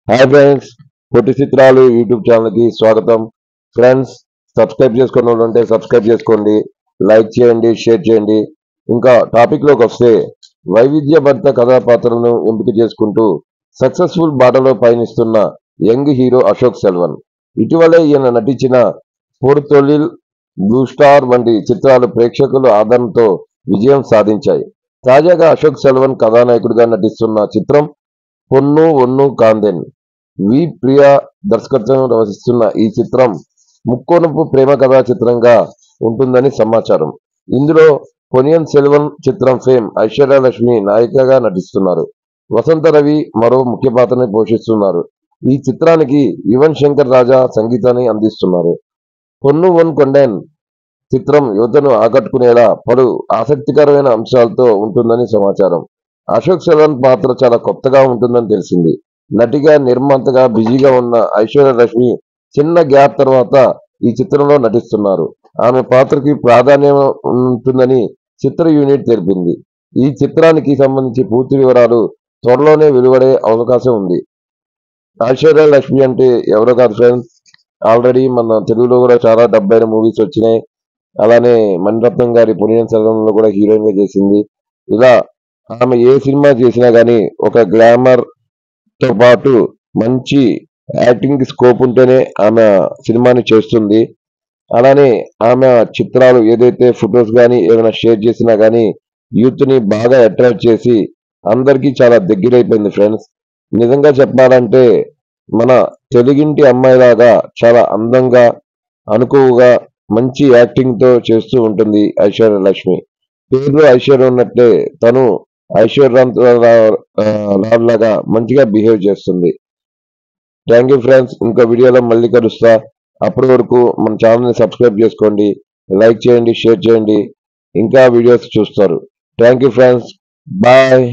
Hi friends, పొట్టి చిత్రాలు YouTube ఛానల్కి స్వాగతం. ఫ్రెండ్స్, సబ్స్క్రైబ్ చేసుకున్న వాళ్ళు ఉంటే సబ్స్క్రైబ్ చేసుకోండి, లైక్ చేయండి, షేర్ చేయండి. ఇంకా టాపిక్లోకి వస్తే, వైవిధ్యభరిత కథాపాత్రలను ఎంపిక చేసుకుంటూ సక్సెస్ఫుల్ బాటలో పయనిస్తున్న యంగ్ హీరో అశోక్ సెల్వన్. ఇటీవలే ఈయన నటించిన పొరుతొలిల్, బ్లూ స్టార్ వంటి చిత్రాలు ప్రేక్షకుల ఆదరణతో విజయం సాధించాయి. తాజాగా అశోక్ సెల్వన్ కథానాయకుడిగా నటిస్తున్న చిత్రం పొన్ను ఒన్ను కాందెన్. వి ప్రియా దర్శకత్వం వహిస్తున్న ఈ చిత్రం ముక్కోనపు ప్రేమ కథా చిత్రంగా ఉంటుందని సమాచారం. ఇందులో పొన్నియిన్ సెల్వన్ చిత్రం ఫేమ్ ఐశ్వర్యలక్ష్మి నాయికగా నటిస్తున్నారు. వసంత రవి మరో ముఖ్య పాత్రని పోషిస్తున్నారు. ఈ చిత్రానికి యువన్ శంకర్ రాజా సంగీతాన్ని అందిస్తున్నారు. పొన్ను ఒన్ కొండెన్ చిత్రం యువతను ఆకట్టుకునేలా పలు ఆసక్తికరమైన అంశాలతో ఉంటుందని సమాచారం. అశోక్ సెల్వన్ పాత్ర చాలా కొత్తగా ఉంటుందని తెలిసింది. నటిగా, నిర్మాతగా బిజీగా ఉన్న ఐశ్వర్యలక్ష్మి చిన్న గ్యాప్ తర్వాత ఈ చిత్రంలో నటిస్తున్నారు. ఆమె పాత్రకి ప్రాధాన్యం ఉంటుందని చిత్ర యూనిట్ తెలిపింది. ఈ చిత్రానికి సంబంధించి పూర్తి వివరాలు త్వరలోనే వెలువడే అవకాశం ఉంది. ఐశ్వర్యలక్ష్మి అంటే ఎవరో కాదు ఫ్రెండ్స్, ఆల్రెడీ మన తెలుగులో కూడా చాలా డబ్బైన మూవీస్ వచ్చినాయి. అలానే మణిరత్నం గారి పొన్నియిన్ సెల్వన్ లో కూడా హీరోయిన్ గా చేసింది. ఇలా ఆమె ఏ సినిమా చేసినా గానీ ఒక గ్లామర్ తో పాటు మంచి యాక్టింగ్ కి స్కోప్ ఉంటేనే ఆమె సినిమాని చేస్తుంది. అలానే ఆమె చిత్రాలు ఏదైతే ఫొటోస్ కానీ ఏమైనా షేర్ చేసినా కానీ యూత్ ని బాగా అట్రాక్ట్ చేసి అందరికీ చాలా దగ్గరైపోయింది ఫ్రెండ్స్. నిజంగా చెప్పాలంటే మన తెలుగింటి అమ్మాయిలాగా చాలా అందంగా, అనుకువగా, మంచి యాక్టింగ్ తో చేస్తూ ఉంటుంది ఐశ్వర్యలక్ష్మి. పేరులో ఐశ్వర్యం ఉన్నట్లే తను ఐశ్వర్యరావు లాగా మంచిగా బిహేవ్ చేస్తుంది. Thank you friends. ఇంకో వీడియోలో మళ్ళీ కలుస్తా. అప్పటి వరకు మన ఛానల్ని సబ్స్క్రైబ్ చేసుకోండి, లైక్ చేయండి, షేర్ చేయండి. ఇంకా వీడియోస్ చూస్తారు. Thank you friends. బాయ్.